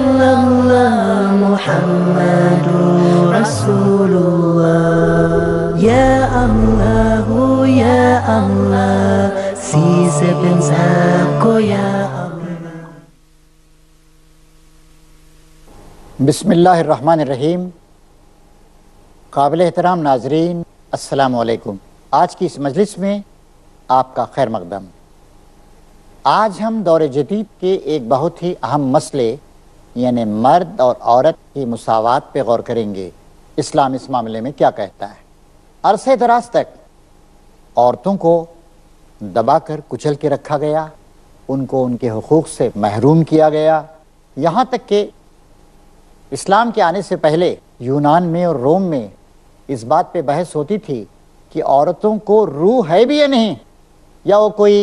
illallah Muhammadur Rasulullah. Ya Allah, ya Allah, size benzer ko ya Allah. بسم اللہ الرحمن الرحیم. قابل احترام ناظرین، السلام علیکم. آج کی اس مجلس میں آپ کا خیر مقدم. آج ہم دور جدید کے ایک بہت ہی اہم مسئلے یعنی مرد اور عورت کی مساوات پہ غور کریں گے. اسلام اس معاملے میں کیا کہتا ہے؟ عرصے دراز تک عورتوں کو دبا کر کچل کے رکھا گیا، ان کو ان کے حقوق سے محروم کیا گیا، یہاں تک کہ اسلام کے آنے سے پہلے یونان میں اور روم میں اس بات پہ بحث ہوتی تھی کہ عورتوں کو روح ہے بھی یا نہیں، یا وہ کوئی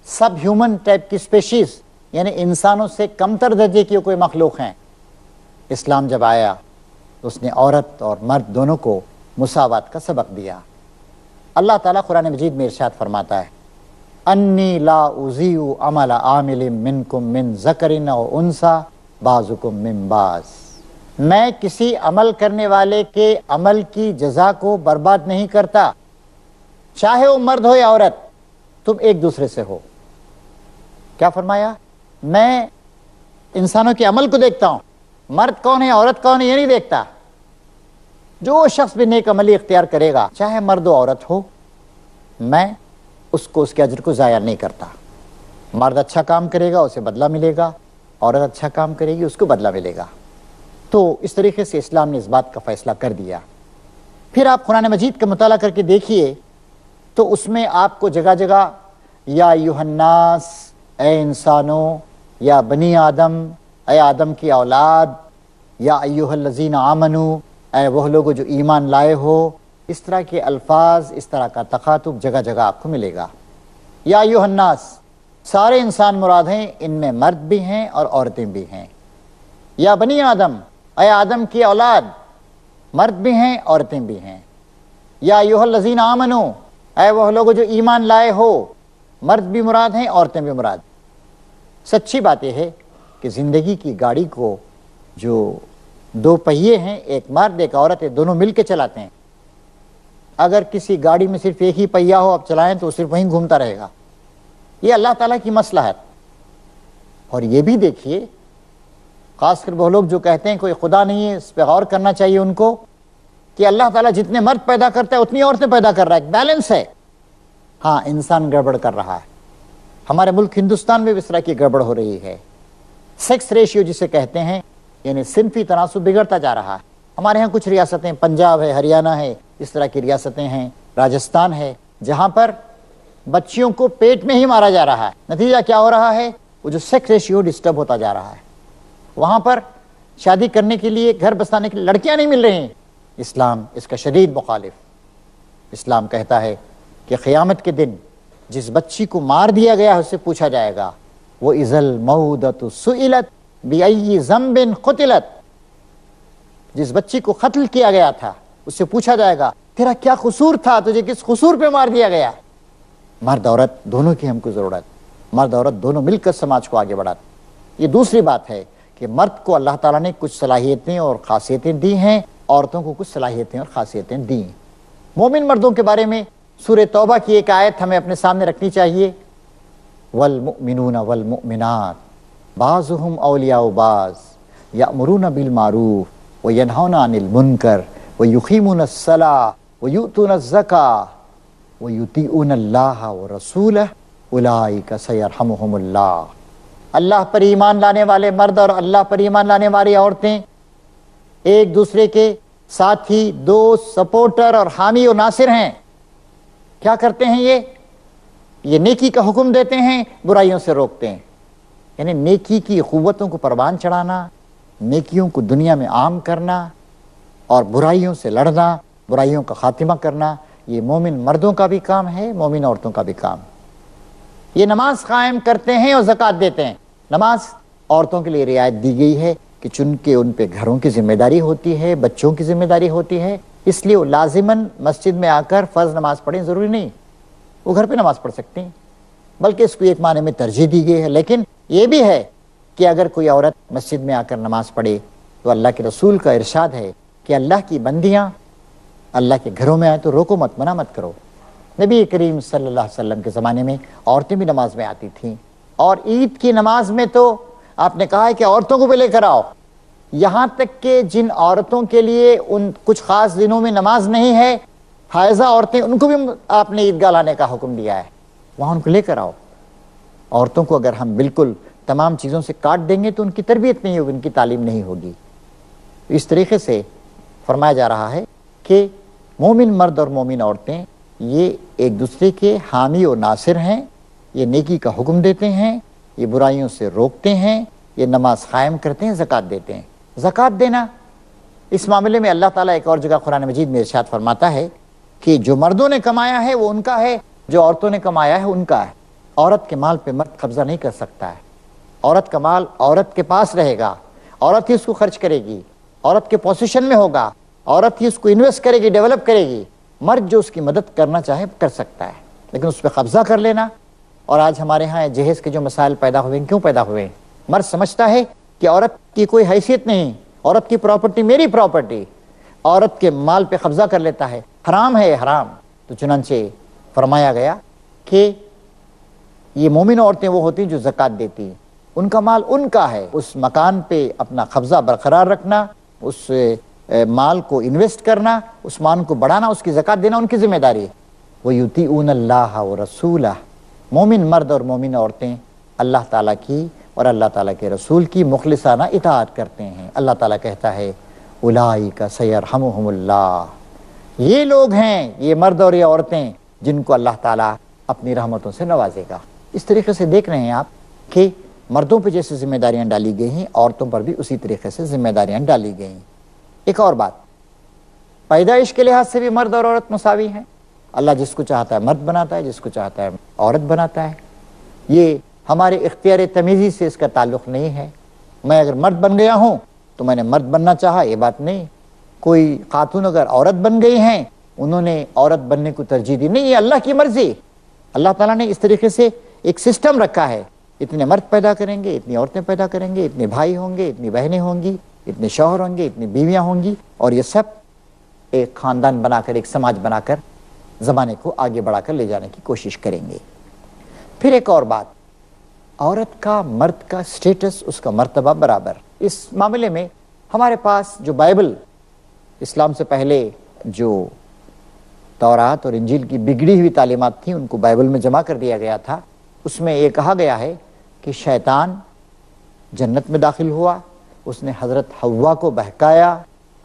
سب ہیومن ٹائپ کی اسپیشیز یعنی انسانوں سے کمتر درجے کی کوئی مخلوق ہیں. اسلام جب آیا تو اس نے عورت اور مرد دونوں کو مساوات کا سبق دیا. اللہ تعالیٰ قرآن مجید میں ارشاد فرماتا ہے انی لا اضیع عمل عامل منکم من ذکر او انثی بعضکم من بعض. میں کسی عمل کرنے والے کے عمل کی جزا کو برباد نہیں کرتا، چاہے وہ مرد ہو یا عورت، تم ایک دوسرے سے ہو. کیا فرمایا؟ میں انسانوں کے عمل کو دیکھتا ہوں، مرد کون ہے عورت کون ہے یہ نہیں دیکھتا. جو شخص بھی نیک عملی اختیار کرے گا چاہے مرد و عورت ہو، میں اس کو اس کے اجر کو ضائع نہیں کرتا. مرد اچھا کام کرے گا اسے بدلہ ملے گا، عورت اچھا کام کرے گی اس کو بدلہ ملے گا. تو اس طریقے سے اسلام نے اس بات کا فیصلہ کر دیا. پھر آپ قرآن مجید کا مطالعہ کر کے دیکھیے تو اس میں آپ کو جگہ جگہ یا ایھا الناس، اے انسانوں، یا بنی آدم، اے آدم کی اولاد، یا ایھا الذین آمنوا، اے وہ لوگ جو ایمان لائے ہو، اس طرح کے الفاظ، اس طرح کا تخاطب جگہ جگہ آپ کو ملے گا. یا ایھا الناس، سارے انسان مراد ہیں، ان میں مرد بھی ہیں اور عورتیں بھی ہیں. یا بنی آدم، اے آدم کی اولاد، مرد بھی ہیں عورتیں بھی ہیں. یا ایھا الذین آمنوا، اے وہ لوگ جو ایمان لائے ہو، مرد بھی مراد ہیں عورتیں بھی مراد. سچی بات یہ ہے کہ زندگی کی گاڑی کو جو دو پہیے ہیں، ایک مرد ایک عورت ہے، دونوں مل کے چلاتے ہیں. اگر کسی گاڑی میں صرف ایک ہی پہیہ ہو آپ چلائیں تو صرف وہیں گھومتا رہے گا. یہ اللہ تعالیٰ کی مصلحت. اور یہ بھی دیکھیے، خاص کر وہ لوگ جو کہتے ہیں کوئی خدا نہیں ہے، اس پہ غور کرنا چاہیے ان کو کہ اللہ تعالیٰ جتنے مرد پیدا کرتا ہے اتنی عورتیں پیدا کر رہا ہے. ایک بیلنس ہے. ہاں انسان گڑبڑ کر رہا ہے. ہمارے ملک ہندوستان میں بھی اس طرح کی گڑبڑ ہو رہی ہے. سیکس ریشیو جسے کہتے ہیں، یعنی صنفی تناسب بگڑتا جا رہا ہے. ہمارے ہاں کچھ ریاستیں، پنجاب ہے، ہریانہ ہے، اس طرح کی ریاستیں ہیں، راجستھان ہے، جہاں پر بچیوں کو پیٹ میں ہی مارا جا رہا ہے. نتیجہ کیا ہو رہا ہے؟ وہ جو سیکس ریشیو ڈسٹرب ہوتا جا رہا ہے. وہاں پر شادی کرنے کے لیے، گھر بسانے کے لیے لڑکیاں نہیں مل رہی ہیں. اسلام اس کا شدید مخالف. اسلام کہتا ہے کہ قیامت کے دن جس بچی کو مار دیا گیا اس سے پوچھا جائے گا وَإِذَا الْمَوْءُودَةُ سُئِلَتْ بِأَيِّ ذَنبٍ قُتِلَتْ. جس بچی کو قتل کیا گیا تھا اس سے پوچھا جائے گا تیرا کیا قصور تھا، تجھے کس قصور پہ مار دیا گیا. مرد عورت دونوں کی ہم کو ضرورت. مرد عورت دونوں مل کر سماج کو آگے بڑھاتے. یہ دوسری بات ہے کہ مرد کو اللہ تعالیٰ نے کچھ صلاحیتیں اور خاصیتیں دی ہیں، عورتوں کو کچھ صلاحیتیں اور خاصیتیں دی. مومن مردوں کے بارے میں سورہ توبہ کی ایک آیت ہمیں اپنے سامنے رکھنی چاہیے. والمؤمنون والمؤمنات بعضهم اولیاء بعض یأمرون بالمعروف وینہون عن المنکر ویقیمون الصلاۃ ویؤتون الزکاۃ ویطیعون اللہ ورسولہ اولئک سیرحمہم اللہ. اللہ پر ایمان لانے والے مرد اور اللہ پر ایمان لانے والی عورتیں ایک دوسرے کے ساتھی، دوست، سپورٹر اور حامی و ناصر ہیں. کیا کرتے ہیں یہ نیکی کا حکم دیتے ہیں، برائیوں سے روکتے ہیں. یعنی نیکی کی قوتوں کو پروان چڑھانا، نیکیوں کو دنیا میں عام کرنا اور برائیوں سے لڑنا، برائیوں کا خاتمہ کرنا، یہ مومن مردوں کا بھی کام ہے، مومن عورتوں کا بھی کام. یہ نماز قائم کرتے ہیں اور زکوٰۃ دیتے ہیں. نماز عورتوں کے لیے رعایت دی گئی ہے کہ چونکہ ان پہ گھروں کی ذمہ داری ہوتی ہے، بچوں کی ذمہ داری ہوتی ہے، اس لیے وہ لازماً مسجد میں آ کر فرض نماز پڑھیں ضروری نہیں، وہ گھر پہ نماز پڑھ سکتے ہیں، بلکہ اس کو ایک معنی میں ترجیح دی گئی ہے. لیکن یہ بھی ہے کہ اگر کوئی عورت مسجد میں آ کر نماز پڑھے تو اللہ کے رسول کا ارشاد ہے کہ اللہ کی بندیاں اللہ کے گھروں میں آئیں تو روکو مت، منع مت کرو۔ نبی کریم صلی اللہ علیہ وسلم کے زمانے میں عورتیں بھی نماز میں آتی تھیں، اور عید کی نماز میں تو آپ نے کہا ہے کہ عورتوں کو بھی لے کر آؤ، یہاں تک کہ جن عورتوں کے لیے ان کچھ خاص دنوں میں نماز نہیں ہے، حائضہ عورتیں، ان کو بھی آپ نے عیدگاہ لانے کا حکم دیا ہے، وہاں ان کو لے کر آؤ۔ عورتوں کو اگر ہم بالکل تمام چیزوں سے کاٹ دیں گے تو ان کی تربیت نہیں ہوگی، ان کی تعلیم نہیں ہوگی۔ اس طریقے سے فرمایا جا رہا ہے کہ مومن مرد اور مومن عورتیں یہ ایک دوسرے کے حامی و ناصر ہیں، یہ نیکی کا حکم دیتے ہیں، یہ برائیوں سے روکتے ہیں، یہ نماز قائم کرتے ہیں، زکوٰۃ دیتے ہیں۔ زکوٰۃ دینا اس معاملے میں اللہ تعالیٰ ایک اور جگہ قرآن مجید میں ارشاد فرماتا ہے کہ جو مردوں نے کمایا ہے وہ ان کا ہے، جو عورتوں نے کمایا ہے ان کا ہے۔ عورت کے مال پہ مرد قبضہ نہیں کر سکتا ہے، عورت کا مال عورت کے پاس رہے گا، عورت ہی اس کو خرچ کرے گی، عورت کے پوزیشن میں ہوگا، عورت ہی اس کو انویسٹ کرے گی، ڈیولپ کرے گی۔ مرد جو اس کی مدد کرنا چاہے کر سکتا ہے، لیکن اس پہ قبضہ کر لینا۔ اور آج ہمارے ہاں جہیز کے جو مسائل پیدا ہوئے ہیں، کیوں پیدا ہوئے ہیں؟ مرد سمجھتا ہے کہ عورت کی کوئی حیثیت نہیں، عورت کی پراپرٹی میری پراپرٹی، عورت کے مال پہ قبضہ کر لیتا ہے، حرام ہے یہ حرام۔ تو چنانچہ فرمایا گیا کہ یہ مومن عورتیں وہ ہوتی ہیں جو زکوٰۃ دیتی ہیں، ان کا مال ان کا ہے، اس مکان پہ اپنا قبضہ برقرار رکھنا، اس مال کو انویسٹ کرنا، اس مال کو بڑھانا، اس کی زکوٰۃ دینا ان کی ذمہ داری ہے۔ وَيُطِيعُونَ اللَّهَ وَرَسُولَهُ، مومن مرد اور مومن عورتیں اللہ تعالیٰ کی اور اللہ تعالیٰ کے رسول کی مخلصانہ اطاعت کرتے ہیں۔ اللہ تعالیٰ کہتا ہے اولئک سیرحمہم اللہ، یہ لوگ ہیں، یہ مرد اور یہ عورتیں جن کو اللہ تعالیٰ اپنی رحمتوں سے نوازے گا۔ اس طریقے سے دیکھ رہے ہیں آپ کہ مردوں پہ جیسے ذمہ داریاں ڈالی گئی ہیں، عورتوں پر بھی اسی طریقے سے ذمہ داریاں ڈالی گئی ہیں۔ ایک اور بات، پیدائش کے لحاظ سے بھی مرد اور عورت مساوی ہیں۔ اللہ جس کو چاہتا ہے مرد بناتا ہے، جس کو چاہتا ہے عورت بناتا ہے۔ یہ ہمارے اختیار تمیزی سے اس کا تعلق نہیں ہے۔ میں اگر مرد بن گیا ہوں تو میں نے مرد بننا چاہا، یہ بات نہیں۔ کوئی خاتون اگر عورت بن گئی ہیں، انہوں نے عورت بننے کو ترجیح دی، نہیں، یہ اللہ کی مرضی۔ اللہ تعالیٰ نے اس طریقے سے ایک سسٹم رکھا ہے، اتنے مرد پیدا کریں گے، اتنی عورتیں پیدا کریں گے، اتنے بھائی ہوں گے، اتنی بہنیں ہوں گی، اتنے شوہر ہوں گے، اتنی بیویاں ہوں گی، اور یہ سب ایک خاندان بنا کر، ایک سماج بنا کر زمانے کو آگے بڑھا کر لے جانے کی کوشش کریں گے۔ پھر ایک اور بات، عورت کا مرد کا سٹیٹس، اس کا مرتبہ برابر۔ اس معاملے میں ہمارے پاس جو بائبل، اسلام سے پہلے جو تورات اور انجیل کی بگڑی ہوئی تعلیمات تھیں ان کو بائبل میں جمع کر دیا گیا تھا۔ اس میں یہ کہا گیا ہے کہ شیطان جنت میں داخل ہوا، اس نے حضرت حوا کو بہکایا،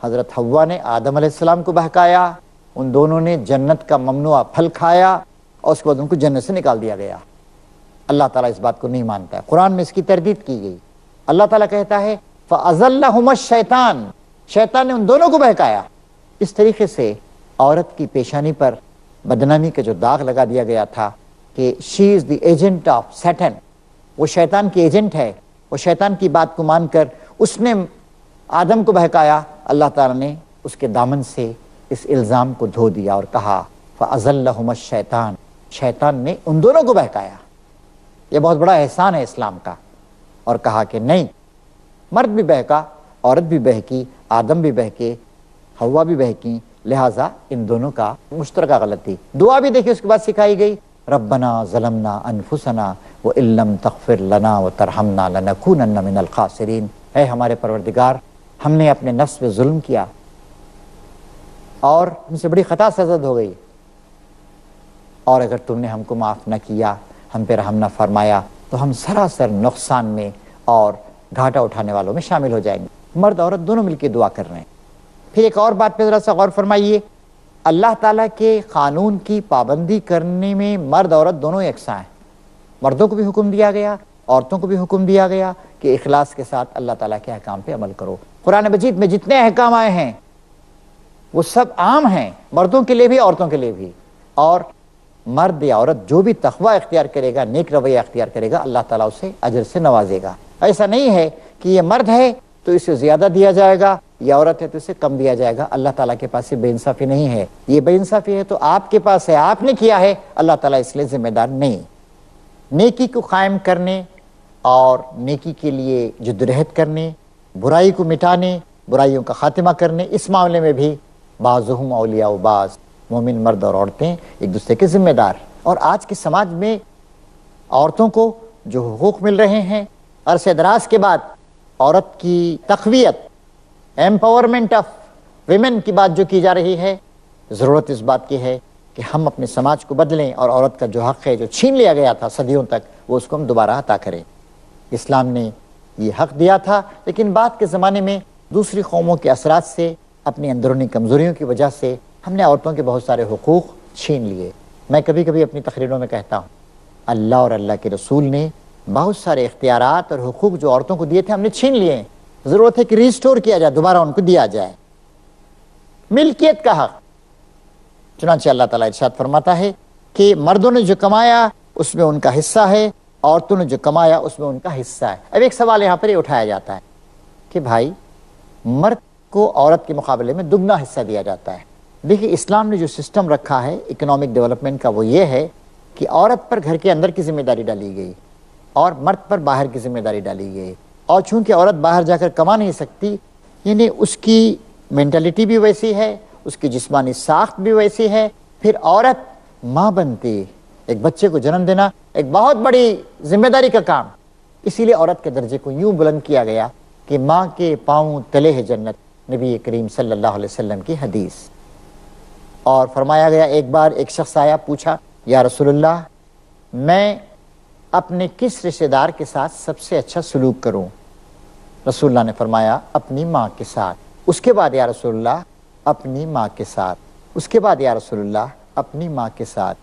حضرت حوا نے آدم علیہ السلام کو بہکایا، ان دونوں نے جنت کا ممنوع پھل کھایا اور اس کے بعد ان کو جنت سے نکال دیا گیا۔ اللہ تعالیٰ اس بات کو نہیں مانتا ہے، قرآن میں اس کی تردید کی گئی۔ اللہ تعالیٰ کہتا ہے فَأَزَلَّهُمَا الشَّيْطَانُ، شیطان نے ان دونوں کو بہکایا۔ اس طریقے سے عورت کی پیشانی پر بدنامی کا جو داغ لگا دیا گیا تھا کہ شی از دی ایجنٹ آف سیٹن، وہ شیطان کی ایجنٹ ہے، وہ شیطان کی بات کو مان کر اس نے آدم کو بہکایا، اللہ تعالیٰ نے اس کے دامن سے اس الزام کو دھو دیا اور کہا فَأَزَلَّهُمَا الشَّيْطَانُ، شیطان نے ان دونوں کو بہکایا۔ یہ بہت بڑا احسان ہے اسلام کا۔ اور کہا کہ نہیں، مرد بھی بہکا، عورت بھی بہکی، آدم بھی بہکے، حوا بھی بہکی، لہٰذا ان دونوں کا مشترکہ غلطی۔ دعا بھی دیکھیں اس کے بعد سکھائی گئی، ربنا ظلمنا انفسنا وان لم تغفر لنا وترحمنا لنکونن من الخاسرین، اے ہمارے پروردگار، ہم نے اپنے نفس پہ ظلم کیا اور ہم سے بڑی خطا سرزد ہو گئی، اور اگر تم نے ہم کو معاف نہ کیا، ہم پہ رحم نہ فرمایا، تو ہم سراسر نقصان میں اور گھاٹا اٹھانے والوں میں شامل ہو جائیں گے۔ مرد عورت دونوں مل کے دعا کر رہے ہیں۔ پھر ایک اور بات پہ ذرا سا غور فرمائیے، اللہ تعالیٰ کے قانون کی پابندی کرنے میں مرد عورت دونوں یکساں ہیں۔ مردوں کو بھی حکم دیا گیا، عورتوں کو بھی حکم دیا گیا کہ اخلاص کے ساتھ اللہ تعالیٰ کے احکام پہ عمل کرو۔ قرآن مجید میں جتنے احکام آئے ہیں وہ سب عام ہیں، مردوں کے لیے بھی عورتوں کے لیے بھی، اور مرد یا عورت جو بھی تقوی اختیار کرے گا، نیک رویہ اختیار کرے گا، اللہ تعالیٰ اسے اجر سے نوازے گا۔ ایسا نہیں ہے کہ یہ مرد ہے تو اسے زیادہ دیا جائے گا، یا عورت ہے تو اسے کم دیا جائے گا۔ اللہ تعالیٰ کے پاس یہ بے انصافی نہیں ہے، یہ بے انصافی ہے تو آپ کے پاس ہے، آپ نے کیا ہے، اللہ تعالیٰ اس لیے ذمہ دار نہیں۔ نیکی کو قائم کرنے اور نیکی کے لیے جدوجہد کرنے، برائی کو مٹانے، برائیوں کا خاتمہ کرنے، اس معاملے میں بھی بعضهم اولیاء و بعض، مومن مرد اور عورتیں ایک دوسرے کے ذمہ دار۔ اور آج کے سماج میں عورتوں کو جو حقوق مل رہے ہیں، عرصہ دراز کے بعد عورت کی تقویت، ایمپاورمنٹ آف ویمن کی بات جو کی جا رہی ہے، ضرورت اس بات کی ہے کہ ہم اپنے سماج کو بدلیں اور عورت کا جو حق ہے جو چھین لیا گیا تھا صدیوں تک، وہ اس کو ہم دوبارہ عطا کریں۔ اسلام نے یہ حق دیا تھا، لیکن بعد کے زمانے میں دوسری قوموں کے اثرات سے، اپنی اندرونی کمزوریوں کی وجہ سے ہم نے عورتوں کے بہت سارے حقوق چھین لیے۔ میں کبھی کبھی اپنی تقریروں میں کہتا ہوں، اللہ اور اللہ کے رسول نے بہت سارے اختیارات اور حقوق جو عورتوں کو دیے تھے ہم نے چھین لیے ہیں، ضرورت ہے کہ ریسٹور کیا جائے، دوبارہ ان کو دیا جائے۔ ملکیت کا حق، چنانچہ اللہ تعالیٰ ارشاد فرماتا ہے کہ مردوں نے جو کمایا اس میں ان کا حصہ ہے، عورتوں نے جو کمایا اس میں ان کا حصہ ہے۔ اب ایک سوال یہاں پر یہ اٹھایا جاتا ہے کہ بھائی مرد کو عورت کے مقابلے میں دگنا حصہ دیا جاتا ہے۔ دیکھیے اسلام نے جو سسٹم رکھا ہے اکنامک ڈیولپمنٹ کا، وہ یہ ہے کہ عورت پر گھر کے اندر کی ذمہ داری ڈالی گئی اور مرد پر باہر کی ذمہ داری ڈالی گئی، اور چونکہ عورت باہر جا کر کما نہیں سکتی، یعنی اس کی مینٹلٹی بھی ویسی ہے، اس کی جسمانی ساخت بھی ویسی ہے، پھر عورت ماں بنتی، ایک بچے کو جنم دینا ایک بہت بڑی ذمہ داری کا کام، اسی لیے عورت کے درجے کو یوں بلند کیا گیا کہ ماں کے پاؤں تلے ہے جنت، نبی کریم صلی اللہ علیہ وسلم کی حدیث۔ اور فرمایا گیا ایک بار ایک شخص آیا، پوچھا یا رسول اللہ میں اپنے کس رشتہ دار کے ساتھ سب سے اچھا سلوک کروں؟ رسول اللہ نے فرمایا اپنی ماں کے ساتھ، اس کے بعد یا رسول اللہ اپنی ماں کے ساتھ، اس کے بعد یا رسول اللہ اپنی ماں کے ساتھ،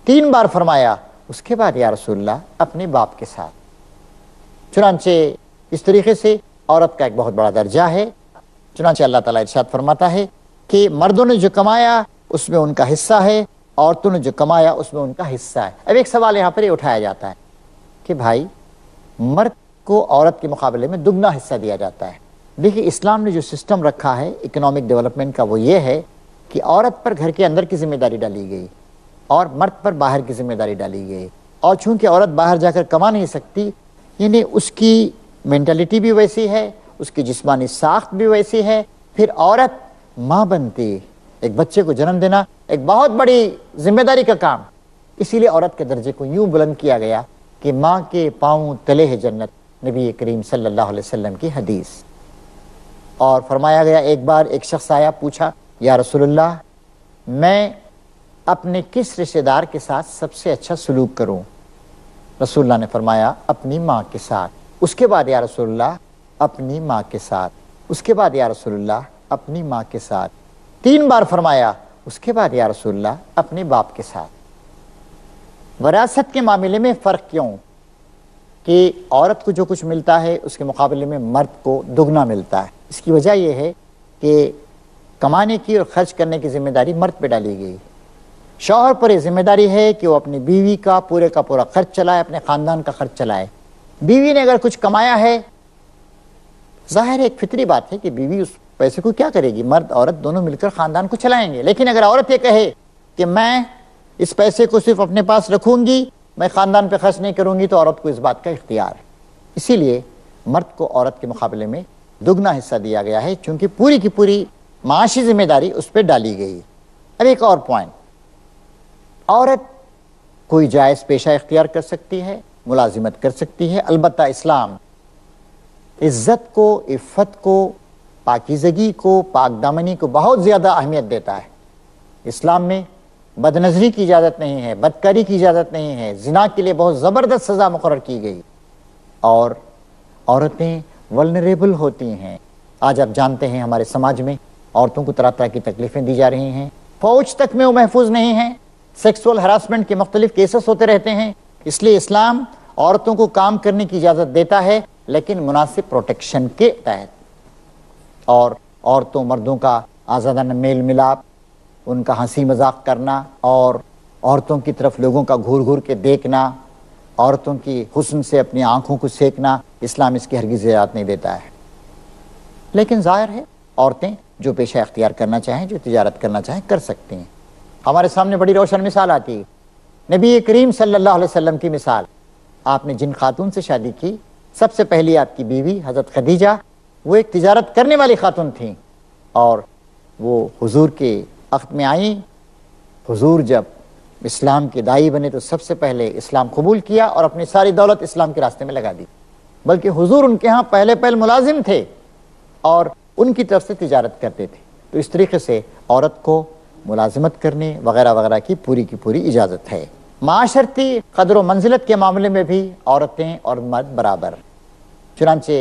3 بار فرمایا، اس کے بعد یا رسول اللہ اپنے باپ کے ساتھ۔ چنانچہ اس طریقے سے عورت کا ایک بہت بڑا درجہ ہے۔ چنانچہ اللہ تعالیٰ ارشاد فرماتا ہے کہ مردوں نے جو کمایا اس میں ان کا حصہ ہے، عورتوں نے جو کمایا اس میں ان کا حصہ ہے۔ اب ایک سوال یہاں پر یہ اٹھایا جاتا ہے کہ بھائی مرد کو عورت کے مقابلے میں دگنا حصہ دیا جاتا ہے۔ دیکھیے اسلام نے جو سسٹم رکھا ہے اکنامک ڈیولپمنٹ کا، وہ یہ ہے کہ عورت پر گھر کے اندر کی ذمہ داری ڈالی گئی اور مرد پر باہر کی ذمہ داری ڈالی گئی، اور چونکہ عورت باہر جا کر کما نہیں سکتی، یعنی اس کی مینٹلٹی بھی ویسی ہے، اس کی جسمانی ساخت بھی ویسی ہے، پھر عورت ماں بنتی، ایک بچے کو جنم دینا ایک بہت بڑی ذمہ داری کا کام، اسی لیے عورت کے درجے کو یوں بلند کیا گیا کہ ماں کے پاؤں تلے ہے جنت، نبی کریم صلی اللہ علیہ وسلم کی حدیث۔ اور فرمایا گیا ایک بار ایک شخص آیا، پوچھا یا رسول اللہ میں اپنے کس رشتہ دار کے ساتھ سب سے اچھا سلوک کروں؟ رسول اللہ نے فرمایا اپنی ماں کے ساتھ، اس کے بعد یا رسول اللہ اپنی ماں کے ساتھ، اس کے بعد یا رسول اللہ اپنی ماں کے ساتھ، 3 بار فرمایا، اس کے بعد یا رسول اللہ اپنے باپ کے ساتھ۔ وراثت کے معاملے میں فرق کیوں کہ عورت کو جو کچھ ملتا ہے اس کے مقابلے میں مرد کو دگنا ملتا ہے؟ اس کی وجہ یہ ہے کہ کمانے کی اور خرچ کرنے کی ذمہ داری مرد پہ ڈالی گئی۔ شوہر پر یہ ذمہ داری ہے کہ وہ اپنی بیوی کا پورا خرچ چلائے، اپنے خاندان کا خرچ چلائے۔ بیوی نے اگر کچھ کمایا ہے، ظاہر ایک فطری بات ہے کہ بیوی اس پیسے کو کیا کرے گی، مرد عورت دونوں مل کر خاندان کو چلائیں گے، لیکن اگر عورت یہ کہے کہ میں اس پیسے کو صرف اپنے پاس رکھوں گی، میں خاندان پہ خرچ نہیں کروں گی، تو عورت کو اس بات کا اختیار ہے۔ اسی لیے مرد کو عورت کے مقابلے میں دگنا حصہ دیا گیا ہے، چونکہ پوری کی پوری معاشی ذمہ داری اس پہ ڈالی گئی۔ اب ایک اور پوائنٹ، عورت کوئی جائز پیشہ اختیار کر سکتی ہے، ملازمت کر سکتی ہے، البتہ اسلام عزت کو، عفت کو، پاکیزگی کو، پاک دامنی کو بہت زیادہ اہمیت دیتا ہے۔ اسلام میں بد نظری کی اجازت نہیں ہے، بدکاری کی اجازت نہیں ہے، زنا کے لیے بہت زبردست سزا مقرر کی گئی، اور عورتیں ولنریبل ہوتی ہیں۔ آج آپ جانتے ہیں ہمارے سماج میں عورتوں کو طرح طرح کی تکلیفیں دی جا رہی ہیں، فوج تک میں وہ محفوظ نہیں ہیں، سیکسول ہراسمنٹ کے مختلف کیسز ہوتے رہتے ہیں۔ اس لیے اسلام عورتوں کو کام کرنے کی اجازت دیتا ہے، لیکن مناسب پروٹیکشن کے تحت، اور عورتوں مردوں کا آزادانہ میل ملاپ، ان کا ہنسی مذاق کرنا، اور عورتوں کی طرف لوگوں کا گھور گھور کے دیکھنا، عورتوں کی حسن سے اپنی آنکھوں کو سینکنا، اسلام اس کی ہرگز اجازت نہیں دیتا ہے۔ لیکن ظاہر ہے عورتیں جو پیشہ اختیار کرنا چاہیں، جو تجارت کرنا چاہیں، کر سکتی ہیں۔ ہمارے سامنے بڑی روشن مثال آتی ہے، نبی کریم صلی اللہ علیہ وسلم کی مثال۔ آپ نے جن خاتون سے شادی کی سب سے پہلی آپ کی بیوی حضرت خدیجہ وہ ایک تجارت کرنے والی خاتون تھیں، اور وہ حضور کے عقد میں آئیں۔ حضور جب اسلام کے داعی بنے تو سب سے پہلے اسلام قبول کیا اور اپنی ساری دولت اسلام کے راستے میں لگا دی، بلکہ حضور ان کے ہاں پہلے ملازم تھے اور ان کی طرف سے تجارت کرتے تھے۔ تو اس طریقے سے عورت کو ملازمت کرنے وغیرہ وغیرہ کی پوری اجازت ہے۔ معاشرتی قدر و منزلت کے معاملے میں بھی عورتیں اور مرد برابر، چنانچہ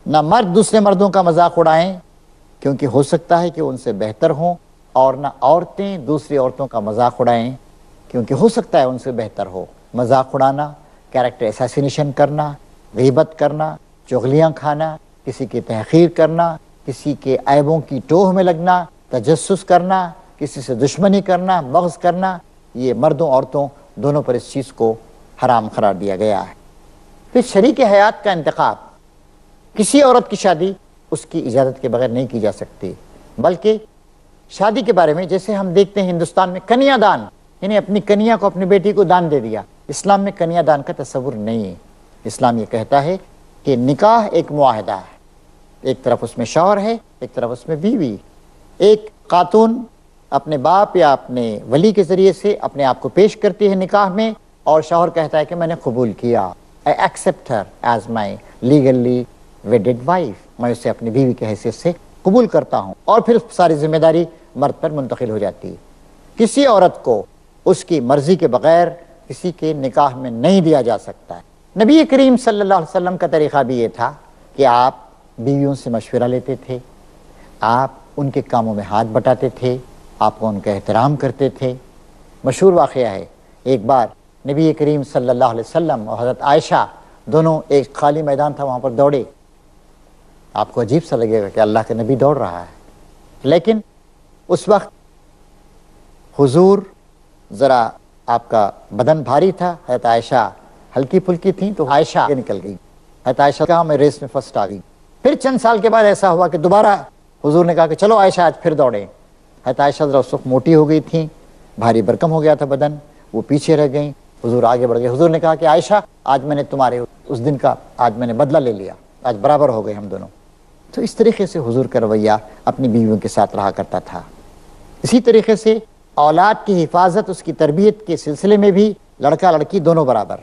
نہ مرد دوسرے مردوں کا مذاق اڑائیں کیونکہ ہو سکتا ہے کہ ان سے بہتر ہوں، اور نہ عورتیں دوسری عورتوں کا مذاق اڑائیں کیونکہ ہو سکتا ہے ان سے بہتر ہو۔ مذاق اڑانا، کیریکٹر اسیسینیشن کرنا، غیبت کرنا، چغلیاں کھانا، کسی کی تحقیر کرنا، کسی کے عیبوں کی ٹوہ میں لگنا، تجسس کرنا، کسی سے دشمنی کرنا، بغض کرنا، یہ مردوں عورتوں دونوں پر اس چیز کو حرام قرار دیا گیا ہے۔ پھر شریک حیات کا انتخاب، کسی عورت کی شادی اس کی اجازت کے بغیر نہیں کی جا سکتی، بلکہ شادی کے بارے میں جیسے ہم دیکھتے ہیں ہندوستان میں کنیا دان، یعنی اپنی کنیا کو اپنی بیٹی کو دان دے دیا، اسلام میں کنیا دان کا تصور نہیں ہے۔ اسلام یہ کہتا ہے کہ نکاح ایک معاہدہ ہے، ایک طرف اس میں شوہر ہے، ایک طرف اس میں بیوی۔ ایک خاتون اپنے باپ یا اپنے ولی کے ذریعے سے اپنے آپ کو پیش کرتی ہے نکاح میں، اور شوہر کہتا ہے کہ میں نے قبول کیا، I accept her as my legally wedded wife، میں اسے اپنی بیوی کی حیثیت سے قبول کرتا ہوں، اور پھر ساری ذمہ داری مرد پر منتقل ہو جاتی ہے۔ کسی عورت کو اس کی مرضی کے بغیر کسی کے نکاح میں نہیں دیا جا سکتا ہے۔ نبی کریم صلی اللہ علیہ وسلم کا طریقہ بھی یہ تھا کہ آپ بیویوں سے مشورہ لیتے تھے، آپ ان کے کاموں میں ہاتھ بٹاتے تھے، آپ کو ان کا احترام کرتے تھے۔ مشہور واقعہ ہے، ایک بار نبی کریم صلی اللہ علیہ وسلم اور حضرت عائشہ دونوں ایک خالی میدان تھا وہاں پر دوڑے۔ آپ کو عجیب سا لگے گا کہ اللہ کے نبی دوڑ رہا ہے، لیکن اس وقت حضور ذرا آپ کا بدن بھاری تھا، حضرت عائشہ ہلکی پھلکی تھیں، تو عائشہ نکل گئی۔ حضرت عائشہ کہا میں ریس میں فرسٹ آ گئی۔ پھر چند سال کے بعد ایسا ہوا کہ دوبارہ حضور نے کہا کہ چلو عائشہ آج پھر دوڑیں۔ حضرت عائشہ ذرا اس وقت موٹی ہو گئی تھیں، بھاری بھرکم ہو گیا تھا بدن، وہ پیچھے رہ گئیں، حضور آگے بڑھ گئے۔ حضور نے کہا کہ عائشہ آج میں نے تمہارے اس دن کا آج میں نے بدلہ لے لیا، آج برابر ہو گئے ہم دونوں۔ تو اس طریقے سے حضور کا رویہ اپنی بیویوں کے ساتھ رہا کرتا تھا۔ اسی طریقے سے اولاد کی حفاظت، اس کی تربیت کے سلسلے میں بھی لڑکا لڑکی دونوں برابر،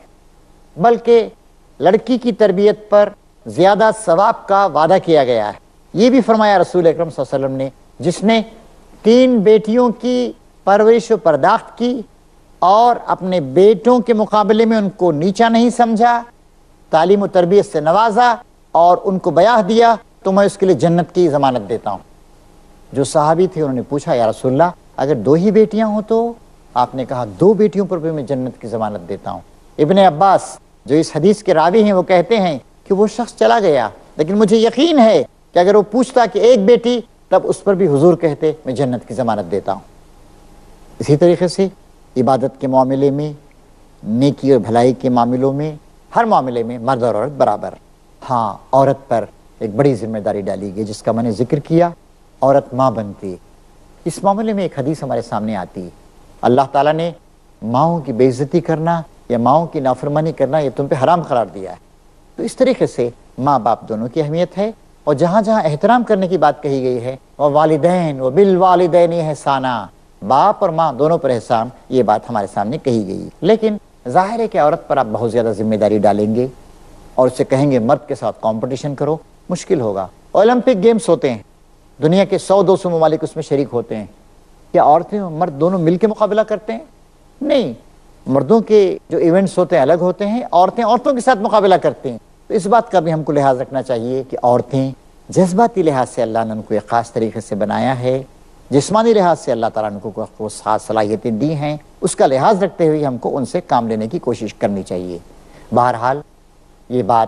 بلکہ لڑکی کی تربیت پر زیادہ ثواب کا وعدہ کیا گیا ہے۔ یہ بھی فرمایا رسول اکرم صلی اللہ علیہ وسلم نے، جس نے 3 بیٹیوں کی پرورش و پرداخت کی اور اپنے بیٹوں کے مقابلے میں ان کو نیچا نہیں سمجھا، تعلیم و تربیت سے نوازا اور ان کو بیاہ دیا، تو میں اس کے لیے جنت کی ضمانت دیتا ہوں۔ جو صحابی تھے انہوں نے پوچھا یا رسول اللہ اگر 2 ہی بیٹیاں ہوں تو؟ آپ نے کہا 2 بیٹیوں پر بھی میں جنت کی ضمانت دیتا ہوں۔ ابن عباس جو اس حدیث کے راوی ہیں وہ کہتے ہیں کہ وہ شخص چلا گیا، لیکن مجھے یقین ہے کہ اگر وہ پوچھتا کہ 1 بیٹی، تب اس پر بھی حضور کہتے میں جنت کی ضمانت دیتا ہوں۔ اسی طریقے سے عبادت کے معاملے میں، نیکی اور بھلائی کے معاملوں میں، ہر معاملے میں مرد اور عورت برابر۔ ہاں، عورت پر ایک بڑی ذمہ داری ڈالی گئی جس کا میں نے ذکر کیا، عورت ماں بنتی ہے۔ اس معاملے میں ایک حدیث ہمارے سامنے آتی ہے، اللہ تعالیٰ نے ماؤں کی بے عزتی کرنا یا ماؤں کی نافرمانی کرنا یہ تم پہ حرام قرار دیا ہے۔ تو اس طریقے سے ماں باپ دونوں کی اہمیت ہے، اور جہاں جہاں احترام کرنے کی بات کہی گئی ہے، وَوَالِدَيْنِ وَبِالْوَالِدَيْنِ احسانا، باپ اور ماں دونوں پر احسان، یہ بات ہمارے سامنے کہی گئی۔ لیکن ظاہر ہے کہ عورت پر آپ بہت زیادہ ذمہ داری ڈالیں گے اور اسے کہیں گے مرد کے ساتھ کمپٹیشن کرو، مشکل ہوگا۔ اولمپک گیمز ہوتے ہیں، دنیا کے 100-200 ممالک اس میں شریک ہوتے ہیں، کیا عورتیں اور مرد دونوں مل کے مقابلہ کرتے ہیں؟ نہیں، مردوں کے جو ایونٹس ہوتے ہیں الگ ہوتے ہیں، عورتیں عورتوں کے ساتھ مقابلہ کرتے ہیں۔ تو اس بات کا بھی ہم کو لحاظ رکھنا چاہیے کہ عورتیں جذباتی لحاظ سے اللہ نے ان کو ایک خاص طریقے سے بنایا ہے، جسمانی لحاظ سے اللہ تعالیٰ نے ان کو خاص صلاحیتیں دی ہیں، اس کا لحاظ رکھتے ہوئے ہم کو ان سے کام لینے کی کوشش کرنی چاہیے۔ بہرحال یہ بات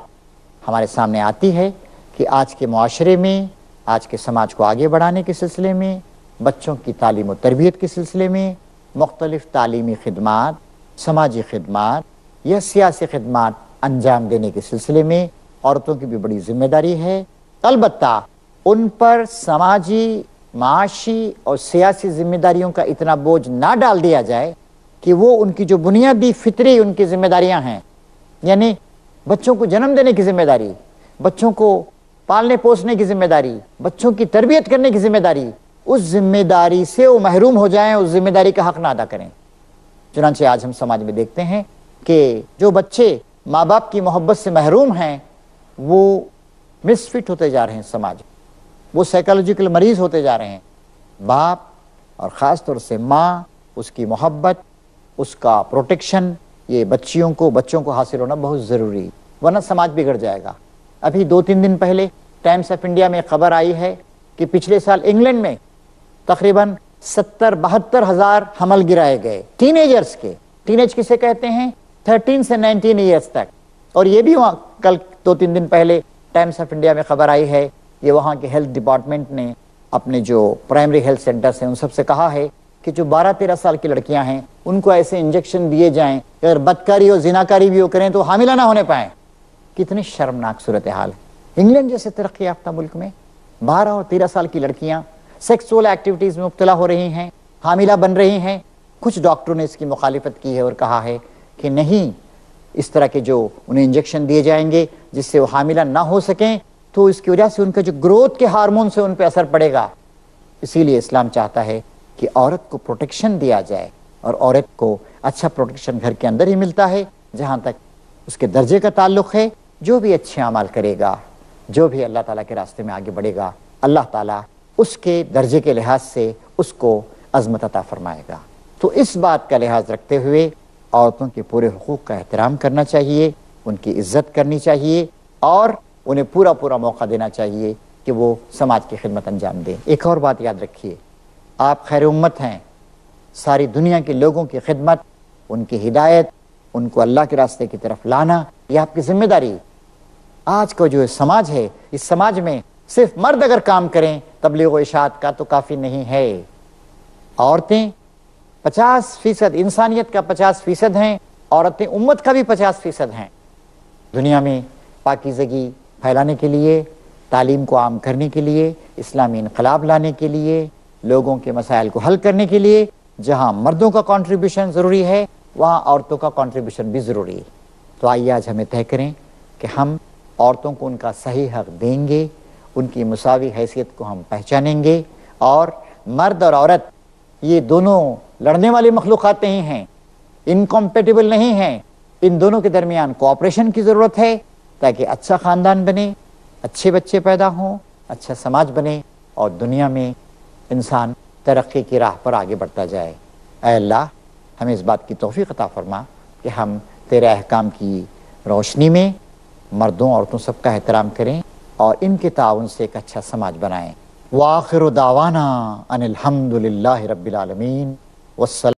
ہمارے سامنے آتی ہے کہ آج کے معاشرے میں، آج کے سماج کو آگے بڑھانے کے سلسلے میں، بچوں کی تعلیم و تربیت کے سلسلے میں مختلف تعلیمی خدمات، سماجی خدمات یا سیاسی خدمات انجام دینے کے سلسلے میں عورتوں کی بھی بڑی ذمہ داری ہے۔ البتہ ان پر سماجی، معاشی اور سیاسی ذمہ داریوں کا اتنا بوجھ نہ ڈال دیا جائے کہ وہ ان کی جو بنیادی فطری ان کی ذمہ داریاں ہیں، یعنی بچوں کو جنم دینے کی ذمہ داری، بچوں کو پالنے پوسنے کی ذمہ داری، بچوں کی تربیت کرنے کی ذمہ داری، اس ذمہ داری سے وہ محروم ہو جائیں، اس ذمہ داری کا حق نہ ادا کریں۔ چنانچہ آج ہم سماج میں دیکھتے ہیں کہ جو بچے ماں باپ کی محبت سے محروم ہیں وہ مس فٹ ہوتے جا رہے ہیں، سماج وہ سائیکالوجیکل مریض ہوتے جا رہے ہیں۔ باپ اور خاص طور سے ماں، اس کی محبت، اس کا پروٹیکشن، یہ بچوں کو حاصل ہونا بہت ضروری ہے، ورنہ سماج بگڑ جائے گا۔ ابھی 2-3 دن پہلے ٹائمز آف انڈیا میں خبر آئی ہے کہ پچھلے سال انگلینڈ میں تقریباً 72 ہزار حمل گرائے گئے ٹین ایجرز کے۔ ٹین ایج کسے کہتے ہیں؟ 13 سے 19 ایئرز تک۔ اور یہ بھی وہاں کل 2-3 دن پہلے ٹائمز آف انڈیا میں خبر آئی ہے، یہ وہاں کے ہیلتھ ڈپارٹمنٹ نے اپنے جو پرائمری ہیلتھ سینٹرز ہیں ان سب سے کہا ہے کہ جو 12-13 سال کی لڑکیاں ہیں ان کو ایسے انجیکشن دیے جائیں کہ اگر بدکاری اور زناکاری بھی وہ کریں تو حاملہ نہ ہونے پائیں۔ کتنی شرمناک صورتحال ہے۔ انگلینڈ جیسے ترقی یافتہ ملک میں 12 اور 13 سال کی لڑکیاں سیکسول ایکٹیویٹیز میں مبتلا ہو رہی ہیں، حاملہ بن رہی ہیں۔ کچھ ڈاکٹروں نے اس کی مخالفت کی ہے اور کہا ہے کہ نہیں، اس طرح کے جو انہیں انجیکشن دیے جائیں گے جس سے وہ حاملہ نہ ہو سکیں تو اس کی وجہ سے ان کا جو گروتھ کے ہارمون سے ان پہ اثر پڑے گا۔ اسی لیے اسلام چاہتا ہے کہ عورت کو پروٹیکشن دیا جائے، اور عورت کو اچھا پروٹیکشن گھر کے اندر ہی ملتا ہے جہاں تک اس کے درجے کا تعلق ہے۔ جو بھی اچھے اعمال کرے گا، جو بھی اللہ تعالیٰ کے راستے میں آگے بڑھے گا، اللہ تعالیٰ اس کے درجے کے لحاظ سے اس کو عظمت عطا فرمائے گا۔ تو اس بات کا لحاظ رکھتے ہوئے عورتوں کے پورے حقوق کا احترام کرنا چاہیے، ان کی عزت کرنی چاہیے، اور انہیں پورا موقع دینا چاہیے کہ وہ سماج کی خدمت انجام دیں۔ ایک اور بات یاد رکھیے، آپ خیر امت ہیں، ساری دنیا کے لوگوں کی خدمت، ان کی ہدایت، ان کو اللہ کے راستے کی طرف لانا، یہ آپ کی ذمہ داری۔ آج کا جو سماج ہے، اس سماج میں صرف مرد اگر کام کریں تبلیغ و اشاعت کا تو کافی نہیں ہے۔ عورتیں 50%، انسانیت کا 50% ہیں، عورتیں امت کا بھی 50% ہیں۔ دنیا میں پاکیزگی پھیلانے کے لیے، تعلیم کو عام کرنے کے لیے، اسلامی انقلاب لانے کے لیے، لوگوں کے مسائل کو حل کرنے کے لیے جہاں مردوں کا کنٹریبیوشن ضروری ہے وہاں عورتوں کا کنٹریبیوشن بھی ضروری ہے۔ تو آئیے آج ہمیں طے کریں کہ ہم عورتوں کو ان کا صحیح حق دیں گے، ان کی مساوی حیثیت کو ہم پہچانیں گے، اور مرد اور عورت یہ دونوں لڑنے والی مخلوقات نہیں ہیں، انکمپیٹیبل نہیں ہیں، ان دونوں کے درمیان کوآپریشن کی ضرورت ہے تاکہ اچھا خاندان بنے، اچھے بچے پیدا ہوں، اچھا سماج بنے، اور دنیا میں انسان ترقی کی راہ پر آگے بڑھتا جائے۔ اے اللہ، ہمیں اس بات کی توفیق عطا فرما کہ ہم تیرے احکام کی روشنی میں مردوں عورتوں سب کا احترام کریں اور ان کے تعاون سے ایک اچھا سماج بنائیں۔ وآخر دعوانا ان الحمد للہ رب العالمین، والسلام